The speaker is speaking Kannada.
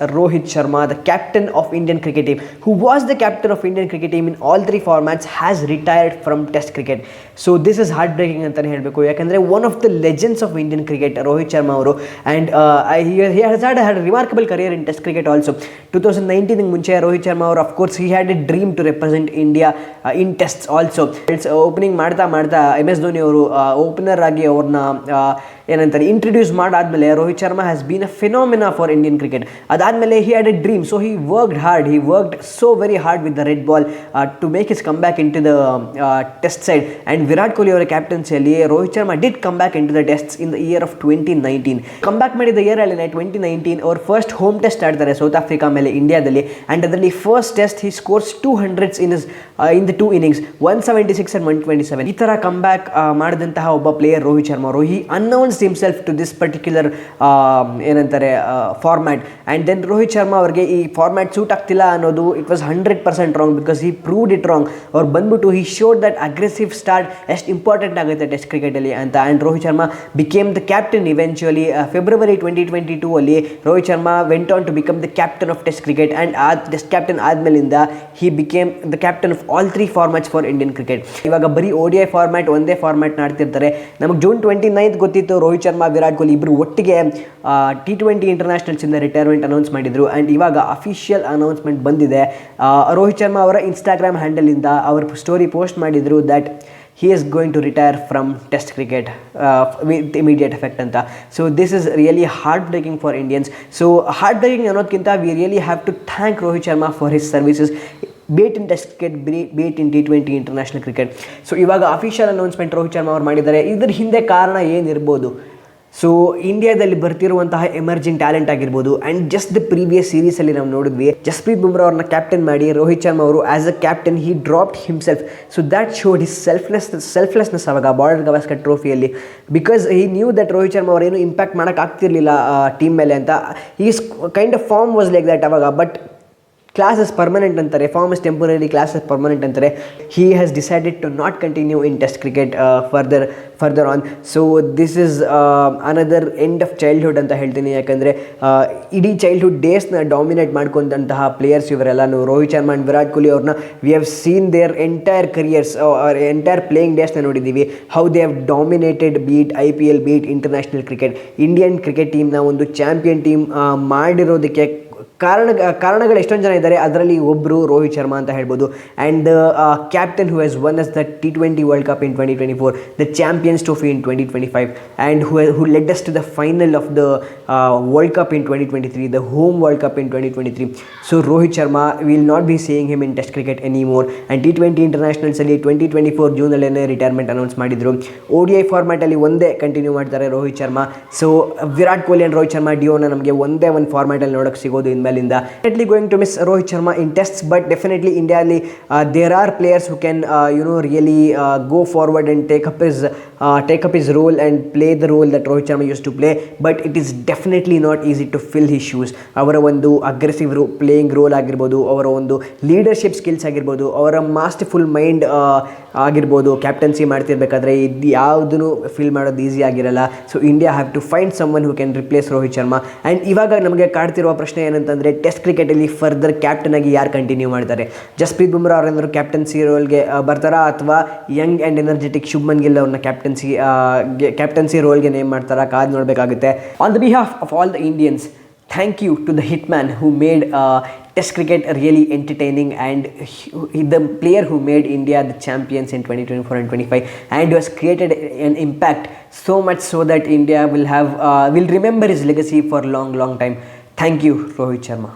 Rohit Sharma, the captain of Indian cricket team, who was the captain of Indian cricket team in all three formats, has retired from Test cricket. So this is heartbreaking ಅಂತಾನೆ ಹೇಳಬೇಕು. ಯಾಕಂದರೆ one of the legends of Indian cricket Rohit Sharma ಅವರು, and he has had a remarkable career in Test cricket also. 2019 ಮುಂಚೆ ರೋಹಿತ್ ಶರ್ಮಾ ಅವರು of course he had a dream to represent India in tests also. Opening ಮಾಡ್ತಾ MS ಧೋನಿ ಅವರು ಓಪನರ್ ಆಗಿ ಅವ್ರನ್ನ ಏನಂತಾರೆ ಇಂಟ್ರೊಡ್ಯೂಸ್ ಮಾಡಾದ್ಮೇಲೆ Rohit Sharma has been a phenomena for Indian cricket. ಅದಾದಮೇಲೆ he had a dream, so he worked so very hard with the red ball to make his come back in to the test side. And Virat Kohli ಅವರ ಕ್ಯಾಪ್ಟನ್ಸಿಯಲ್ಲಿ Rohit Sharma did come back in to the tests in the year of 2019. Come back ಮಾಡಿದ ಇಯರಲ್ಲಿ 2019 ಅವ್ರು ಫಸ್ಟ್ ಹೋಮ್ ಟೆಸ್ಟ್ ಆಡ್ತಾರೆ ಸೌತ್ ಆಫ್ರಿಕಾ ಮೇಲೆ ಇಂಡಿಯಾದಲ್ಲಿ. ಆ್ಯಂಡ್ ಅದರಲ್ಲಿ first test he scores 200s in the 2 innings, 176 and 127. ಈ ಥರ ಕಮ್ ಬ್ಯಾಕ್ ಮಾಡಿದಂತಹ ಒಬ್ಬ ಪ್ಲೇಯರ್ ರೋಹಿತ್ ಶರ್ಮಾ ಅವರು. He announce himself to this particular ಏನಂತಾರೆ format. And then Rohit Sharma ಅವ್ರಿಗೆ ಈ ಫಾರ್ಮ್ಯಾಟ್ ಸೂಟ್ ಆಗ್ತಿಲ್ಲ ಅನ್ನೋದು it was 100% wrong, because he proved it wrong. ಅವ್ರು ಬಂದ್ಬಿಟ್ಟು he showed that aggressive start ಎಷ್ಟು ಇಂಪಾರ್ಟೆಂಟ್ ಆಗುತ್ತೆ ಟೆಸ್ಟ್ ಕ್ರಿಕೆಟಲ್ಲಿ ಅಂತ. And Rohit Sharma became the captain eventually. February 2022 ಅಲ್ಲಿ Rohit Sharma went on to become the captain of test cricket. And ಆ test captain ಆದಮೇಲಿಂದ he became the captain of all 3 formats for Indian cricket. ಇವಾಗ ಬರೀ ODI ಫಾರ್ಮ್ಯಾಟ್ ಒಂದೇ ಫಾರ್ಮ್ಯಾಟ್ ಆಡ್ತಿರ್ತಾರೆ. ನಮಗೆ ಜೂನ್ 29 ಗೊತ್ತಿತ್ತು ರೋಹಿತ್ ಶರ್ಮಾ ವಿರಾಟ್ ಕೊಹ್ಲಿ ಇಬ್ಬರು ಒಟ್ಟಿಗೆ T20 ಇಂಟರ್ನ್ಯಾಷನಲ್ಸಿಂದ ರಿಟೈರ್ಮೆಂಟ್ ಅನೌನ್ಸ್ ಮಾಡಿದರು. ಆ್ಯಂಡ್ ಇವಾಗ ಅಫಿಷಿಯಲ್ ಅನೌನ್ಸ್ಮೆಂಟ್ ಬಂದಿದೆ. ರೋಹಿತ್ ಶರ್ಮಾ ಅವರ ಇನ್ಸ್ಟಾಗ್ರಾಮ್ ಹ್ಯಾಂಡಲಿಂದ ಅವರು ಸ್ಟೋರಿ ಪೋಸ್ಟ್ ಮಾಡಿದರು that he is going to retire from Test cricket with immediate effect ಅಂತ. So this is really heartbreaking for Indians. So heartbreaking ಅನ್ನೋದಕ್ಕಿಂತ we really have to thank Rohit Sharma for his services, be it in Test cricket, be it in T20 international cricket. So ಇವಾಗ ಅಫಿಷಿಯಲ್ ಅನೌನ್ಸ್ಮೆಂಟ್ ರೋಹಿತ್ ಶರ್ಮಾ ಅವ್ರು ಮಾಡಿದ್ದಾರೆ. ಇದ್ರ ಹಿಂದೆ ಕಾರಣ ಏನಿರ್ಬೋದು? ಸೊ ಇಂಡಿಯಾದಲ್ಲಿ ಬರ್ತಿರುವಂತಹ ಎಮರ್ಜಿಂಗ್ ಟ್ಯಾಲೆಂಟ್ ಆಗಿರ್ಬೋದು. ಆ್ಯಂಡ್ ಜಸ್ಟ್ ದ ಪ್ರೀವಿಯಸ್ ಸೀರೀಸಲ್ಲಿ ನಾವು ನೋಡಿದ್ವಿ, ಜಸ್ಪ್ರೀತ್ ಬುಮ್ರಾ ಅವ್ರನ್ನ ಕ್ಯಾಪ್ಟನ್ ಮಾಡಿ ರೋಹಿತ್ ಶರ್ಮಾ ಅವರು as a captain he dropped himself. So that showed his selflessness ಅವಾಗ ಬಾರ್ಡರ್ ಗವಾಸ್ಕರ್ ಟ್ರೋಫಿಯಲ್ಲಿ. Because he knew that Rohit Sharma ಅವರೇನು ಇಂಪ್ಯಾಕ್ಟ್ ಮಾಡೋಕ್ಕಾಗ್ತಿರ್ಲಿಲ್ಲ ಟೀಮ್ ಮೇಲೆ ಅಂತ. Is kind of form was like that ಅವಾಗ. ಬಟ್ ಕ್ಲಾಸ್ ಇಸ್ ಪರ್ಮನೆಂಟ್ ಅಂತಾರೆ, form is temporary, class is permanent ಅಂತಾರೆ. He has decided to not continue in test cricket further on. So this is another end of childhood ಅಂತ ಹೇಳ್ತೀನಿ. ಯಾಕಂದರೆ ಇಡೀ ಚೈಲ್ಡ್ಹುಡ್ ಡೇಸ್ನ ಡಾಮಿನೇಟ್ ಮಾಡ್ಕೊಂಡಂತಹ ಪ್ಲೇಯರ್ಸ್ ಇವರೆಲ್ಲನೂ. ರೋಹಿತ್ ಶರ್ಮಾ ಆ್ಯಂಡ್ ವಿರಾಟ್ ಕೊಹ್ಲಿ ಅವ್ರನ್ನ we have seen their entire careers, entire playing ಡೇಸ್ನ ನೋಡಿದ್ದೀವಿ. How they have dominated be it IPL, be it international cricket. Indian cricket ಟೀಮ್ನ ಒಂದು ಚಾಂಪಿಯನ್ ಟೀಮ್ ಮಾಡಿರೋದಕ್ಕೆ ಕಾರಣಗಳು ಎಷ್ಟೊಂದು ಜನ ಇದ್ದಾರೆ. ಅದರಲ್ಲಿ ಒಬ್ಬರು ರೋಹಿತ್ ಶರ್ಮಾ ಅಂತ ಹೇಳ್ಬೋದು. And the captain who has won us the T20 world cup in 2024, the champions trophy in 2025, and who led us to the final of the world cup in 2023, the home world cup in 2023. So Rohit Sharma will not be seeing him in test cricket anymore. And T20 ಇಂಟರ್ನ್ಯಾಷನಲ್ಸಲ್ಲಿ 2024 ಜೂನಲ್ಲೇ ರಿಟೈರ್ಮೆಂಟ್ ಅನೌನ್ಸ್ ಮಾಡಿದರು. ODI ಫಾರ್ಮ್ಯಾಟಲ್ಲಿ ಒಂದೇ ಕಂಟಿನ್ಯೂ ಮಾಡ್ತಾರೆ ರೋಹಿತ್ ಶರ್ಮಾ. ಸೊ ವಿರಾಟ್ ಕೊಹ್ಲಿ ಆ್ಯಂಡ್ ರೋಹಿತ್ ಶರ್ಮಾ ಡಿಯೋನ ನಮಗೆ ಒಂದೇ ಒಂದು ಫಾರ್ಮ್ಯಾಟಲ್ಲಿ ನೋಡೋಕ್ಕೆ ಸಿಗೋದು ಇನ್ಮೇಲಿಂದ. Definitely going to miss Rohit Sharma in tests, but definitely India there are players who can really go forward and take up his role and play the role that Rohit Sharma used to play. But it is definitely not easy to fill his shoes. ಅವರ ಒಂದು ಅಗ್ರೆಸಿವ್ ಪ್ಲೇಯಿಂಗ್ ರೋಲ್ ಆಗಿರ್ಬೋದು, ಅವರ ಒಂದು ಲೀಡರ್ಶಿಪ್ ಸ್ಕಿಲ್ಸ್ ಆಗಿರ್ಬೋದು, ಅವರ ಮಾಸ್ಟರ್ಫುಲ್ ಮೈಂಡ್ ಆಗಿರ್ಬೋದು. ಕ್ಯಾಪ್ಟನ್ಸಿ ಮಾಡ್ತಿರ್ಬೇಕಾದ್ರೆ ಇದು ಯಾವುದೂ ಫಿಲ್ ಮಾಡೋದು ಈಸಿ ಆಗಿರಲ್ಲ. So India have to find someone who can replace Rohit Sharma. And ಇವಾಗ ನಮಗೆ ಕಾಡ್ತಿರುವ ಪ್ರಶ್ನೆ ಏನಂತಂದರೆ, ಟೆಸ್ಟ್ ಕ್ರಿಕೆಟಲ್ಲಿ ಫರ್ದರ್ ಕ್ಯಾಪ್ಟನ್ ಆಗಿ ಯಾರು ಕಂಟಿನ್ಯೂ ಮಾಡ್ತಾರೆ? ಜಸ್ಪ್ರೀತ್ ಬುಮ್ರಾ ಅವರೇನಾದ್ರು ಕ್ಯಾಪ್ಟನ್ಸಿ ರೋಲ್ಗೆ ಬರ್ತಾರಾ, ಅಥವಾ young and energetic Shubman Gill ಅವ್ರನ್ನ ಕ್ಯಾಪ್ಟನ್ಸಿ ರೋಲ್ಗೆ ನೇಮ್ ಮಾಡ್ತಾರಾ? ಕಾದು ನೋಡಬೇಕಾಗುತ್ತೆ. On the behalf of all the Indians, thank you to the hitman who made Test cricket really entertaining, and the player who made India the champions in 2024 and 25, and has created an impact so much so that India will remember his legacy for long time. Thank you, Rohit Sharma.